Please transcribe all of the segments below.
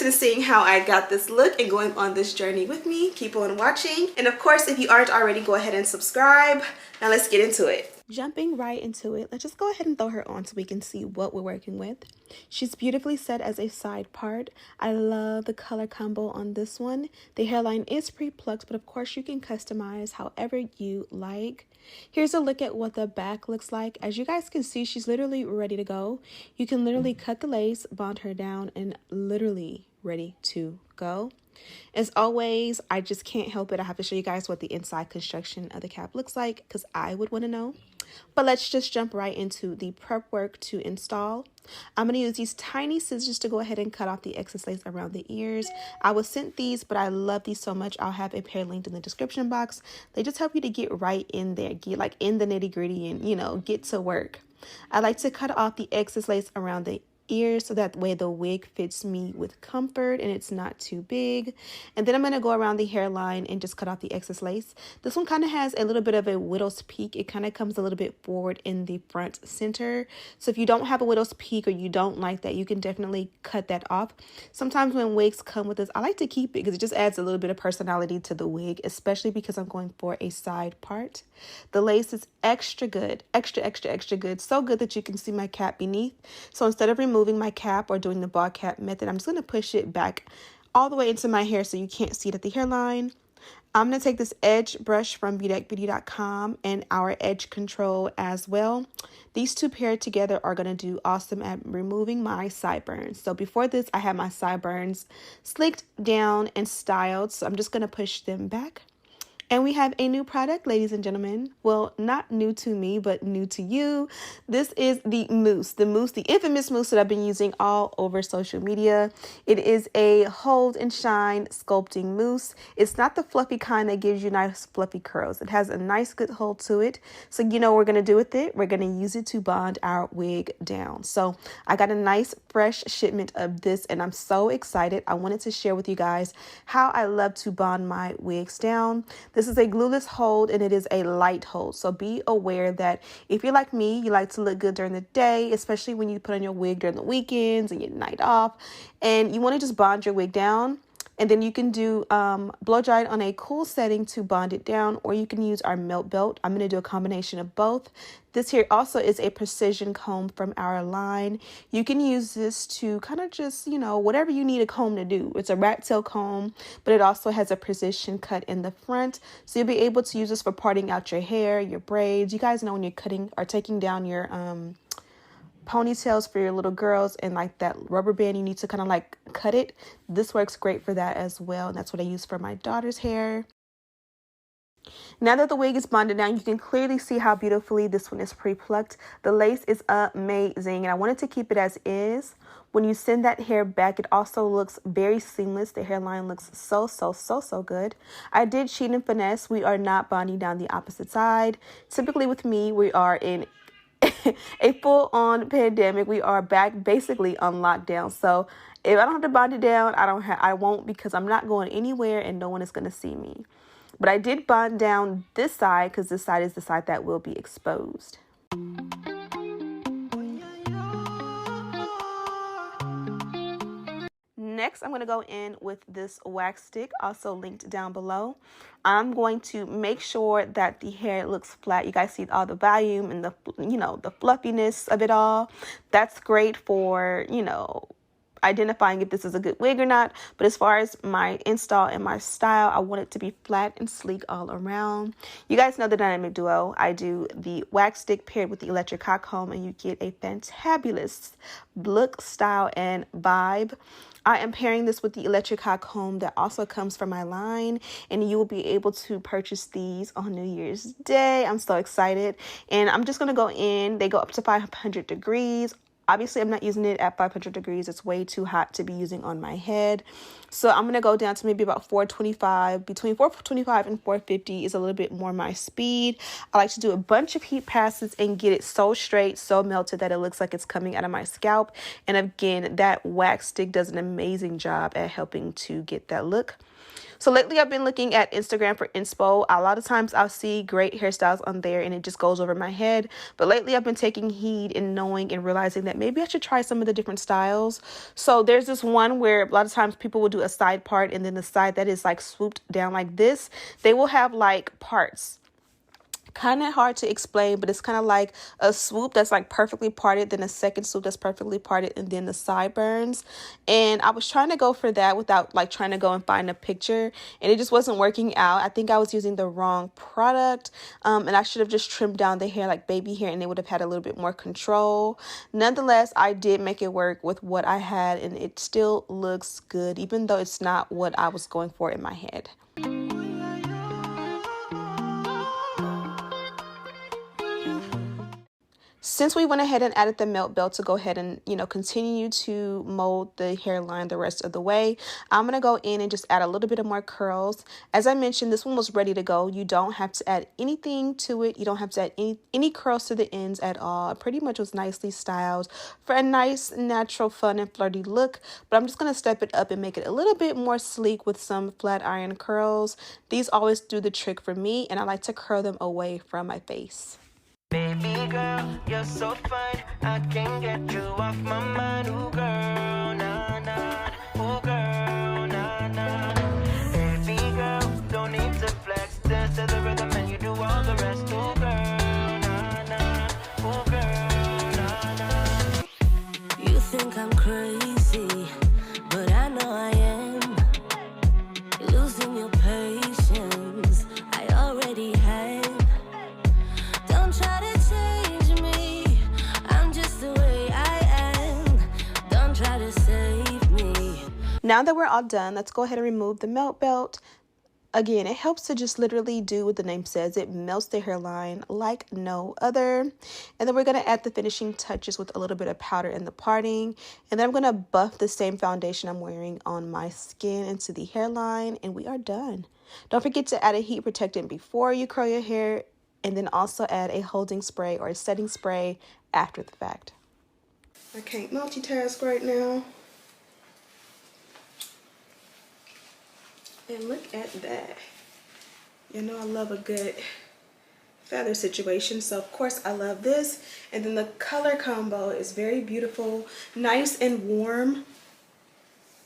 And seeing how I got this look and going on this journey with me, keep on watching. And of course, if you aren't already, go ahead and subscribe. Now let's get into it. Jumping right into it, let's just go ahead and throw her on so we can see what we're working with. She's beautifully set as a side part. I love the color combo on this one. The hairline is pre-plucked, but of course you can customize however you like. Here's a look at what the back looks like. As you guys can see, she's literally ready to go. You can literally cut the lace, bond her down, and literally ready to go. As always, I just can't help it. I have to show you guys what the inside construction of the cap looks like because I would want to know. But let's just jump right into the prep work to install. I'm going to use these tiny scissors to go ahead and cut off the excess lace around the ears. I was sent these, but I love these so much. I'll have a pair linked in the description box. They just help you to get right in there, get like in the nitty gritty and, you know, get to work. I like to cut off the excess lace around the ears so that way the wig fits me with comfort and it's not too big. And then I'm going to go around the hairline and just cut off the excess lace. This one kind of has a little bit of a widow's peak. It kind of comes a little bit forward in the front center. So if you don't have a widow's peak or you don't like that, you can definitely cut that off. Sometimes when wigs come with this, I like to keep it because it just adds a little bit of personality to the wig, especially because I'm going for a side part. The lace is extra good, extra good. So good that you can see my cap beneath. So instead of removing my cap or doing the ball cap method, I'm just going to push it back all the way into my hair so you can't see it at the hairline. I'm going to take this edge brush from BeautyBeauty.com and our edge control as well. These two paired together are going to do awesome at removing my sideburns. So before this, I had my sideburns slicked down and styled. So I'm just going to push them back. And we have a new product, ladies and gentlemen. Well, not new to me, but new to you. This is the mousse, the infamous mousse that I've been using all over social media. It is a hold and shine sculpting mousse. It's not the fluffy kind that gives you nice fluffy curls. It has a nice good hold to it. So you know what we're going to do with it? We're going to use it to bond our wig down. So I got a nice fresh shipment of this and I'm so excited. I wanted to share with you guys how I love to bond my wigs down. This is a glueless hold and it is a light hold. So be aware that if you're like me, you like to look good during the day, especially when you put on your wig during the weekends and your night off, and you want to just bond your wig down. And then you can do blow dry it on a cool setting to bond it down, or you can use our melt belt. I'm going to do a combination of both. This here also is a precision comb from our line. You can use this to kind of just, you know, whatever you need a comb to do. It's a rat tail comb, but it also has a precision cut in the front. So you'll be able to use this for parting out your hair, your braids. You guys know when you're cutting or taking down your ponytails for your little girls and like that rubber band, you need to kind of like cut it. This works great for that as well. And that's what I use for my daughter's hair. Now that the wig is bonded down, you can clearly see how beautifully this one is pre-plucked. The lace is amazing and I wanted to keep it as is. When you send that hair back, it also looks very seamless. The hairline looks so good. I did cheat and finesse. We are not bonding down the opposite side. Typically with me, we are in a full-on pandemic. We are back basically on lockdown. So if I don't have to bond it down, I won't, because I'm not going anywhere and no one is going to see me. But I did bond down this side because this side is the side that will be exposed. Next, I'm going to go in with this wax stick, also linked down below. I'm going to make sure that the hair looks flat. You guys see all the volume and the, you know, the fluffiness of it all. That's great for, you know, identifying if this is a good wig or not. But as far as my install and my style, I want it to be flat and sleek all around. You guys know the dynamic duo. I do the wax stick paired with the electric hot comb and you get a fantabulous look, style, and vibe. I am pairing this with the electric hot comb that also comes from my line, and you will be able to purchase these on New Year's Day. I'm so excited. And I'm just going to go in. They go up to 500 degrees. Obviously, I'm not using it at 500 degrees. It's way too hot to be using on my head. So I'm going to go down to maybe about 425. Between 425 and 450 is a little bit more my speed. I like to do a bunch of heat passes and get it so straight, so melted that it looks like it's coming out of my scalp. And again, that wax stick does an amazing job at helping to get that look. So lately I've been looking at Instagram for inspo. A lot of times I'll see great hairstyles on there and it just goes over my head. But lately I've been taking heed and knowing and realizing that maybe I should try some of the different styles. So there's this one where a lot of times people will do a side part, and then the side that is like swooped down like this, they will have like parts. Kind of hard to explain, but it's kind of like a swoop that's like perfectly parted, then a second swoop that's perfectly parted, and then the sideburns. And I was trying to go for that without like trying to go and find a picture, and it just wasn't working out. I think I was using the wrong product, and I should have just trimmed down the hair like baby hair, and it would have had a little bit more control. Nonetheless, I did make it work with what I had, and it still looks good, even though it's not what I was going for in my head. Since we went ahead and added the melt belt to go ahead and, continue to mold the hairline the rest of the way, I'm going to go in and just add a little bit of more curls. As I mentioned, this one was ready to go. You don't have to add anything to it. You don't have to add any curls to the ends at all. It pretty much was nicely styled for a nice, natural, fun, and flirty look. But I'm just going to step it up and make it a little bit more sleek with some flat iron curls. These always do the trick for me, and I like to curl them away from my face. Baby girl, you're so fine. I can't get you off my mind. Ooh, girl, nah, nah. Ooh, girl, nah, nah. Baby girl, don't need to flex. Dance to the rhythm and you do all the rest. Ooh, girl, nah, nah. Ooh, girl, nah, nah. You think I'm crazy, but I know I am. You're losing your patience. I already have. Don't try to change me, I'm just the way I am. Don't try to save me. Now that we're all done, let's go ahead and remove the melt belt. Again, it helps to just literally do what the name says. It melts the hairline like no other. And then we're going to add the finishing touches with a little bit of powder in the parting. And then I'm going to buff the same foundation I'm wearing on my skin into the hairline. And we are done. Don't forget to add a heat protectant before you curl your hair. And then also add a holding spray or a setting spray after the fact. I can't multitask right now. And look at that. You know I love a good feather situation, so of course I love this. And then the color combo is very beautiful, nice and warm.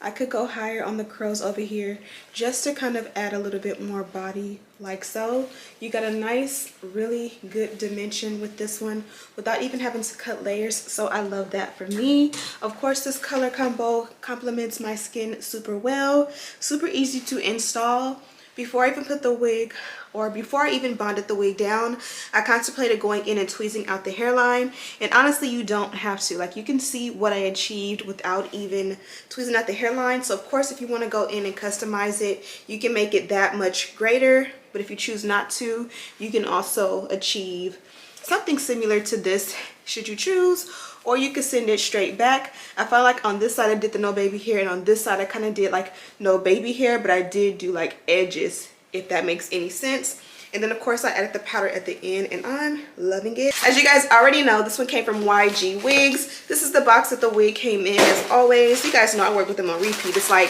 I could go higher on the curls over here just to kind of add a little bit more body like so. You got a nice, really good dimension with this one without even having to cut layers, so I love that for me. Of course, this color combo complements my skin super well, super easy to install. Before I even put the wig, or before I even bonded the wig down, I contemplated going in and tweezing out the hairline. And honestly, you don't have to. Like, you can see what I achieved without even tweezing out the hairline. So of course, if you want to go in and customize it, you can make it that much greater. But if you choose not to, you can also achieve something similar to this should you choose, or you could send it straight back. I felt like on this side I did the no baby hair, and on this side I kind of did like no baby hair, but I did do like edges, if that makes any sense. And then of course I added the powder at the end, and I'm loving it. As you guys already know, this one came from YGWigs. This is the box that the wig came in. As always, you guys know I work with them on repeat. It's like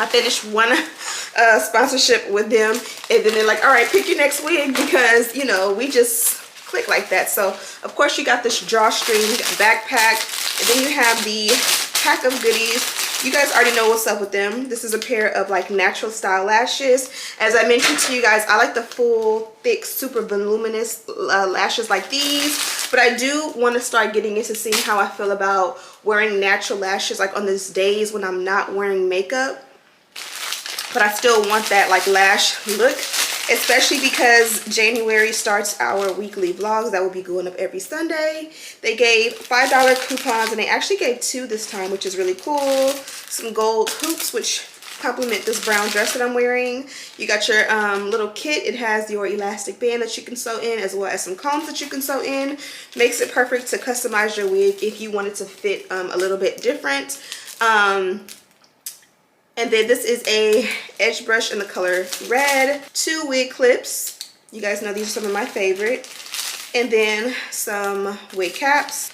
I finished one sponsorship with them, and then they're like, all right, pick your next wig, because you know we just click like that. So of course you got this drawstring backpack, and then you have the pack of goodies. You guys already know what's up with them. This is a pair of like natural style lashes. As I mentioned to you guys, I like the full thick super voluminous lashes like these, but I do want to start getting into seeing how I feel about wearing natural lashes like on these days when I'm not wearing makeup, but I still want that like lash look. Especially because January starts our weekly vlogs that will be going up every Sunday. They gave $5 coupons, and they actually gave 2 this time, which is really cool. Some gold hoops, which complement this brown dress that I'm wearing. You got your little kit. It has your elastic band that you can sew in, as well as some combs that you can sew in. Makes it perfect to customize your wig if you want it to fit a little bit different. And then this is a edge brush in the color red, 2 wig clips. You guys know these are some of my favorite. And then some wig caps.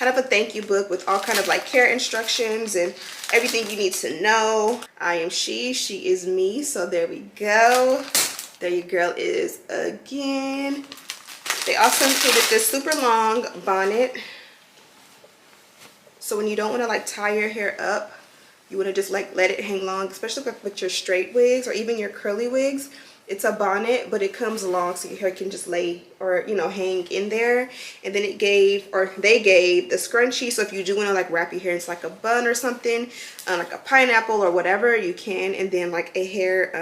kind of a thank you book with all kind of like care instructions and everything you need to know. I am she is me. So there we go. There your girl is again. They also included this super long bonnet. So when you don't want to like tie your hair up, you want to just like let it hang long, especially with your straight wigs or even your curly wigs. It's a bonnet, but it comes long so your hair can just lay or, you know, hang in there. And then they gave the scrunchie. So if you do want to like wrap your hair into like a bun or something, like a pineapple or whatever, you can. And then like a hair,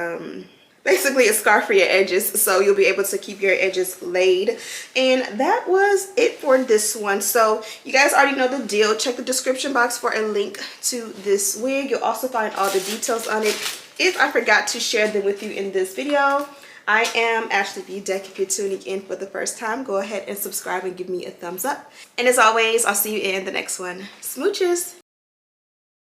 basically a scarf for your edges, so you'll be able to keep your edges laid. And that was it for this one. So you guys already know the deal. Check the description box for a link to this wig. You'll also find all the details on it if I forgot to share them with you in this video. I am Ashley B. Deck. If you're tuning in for the first time, go ahead and subscribe and give me a thumbs up. And as always, I'll see you in the next one. Smooches!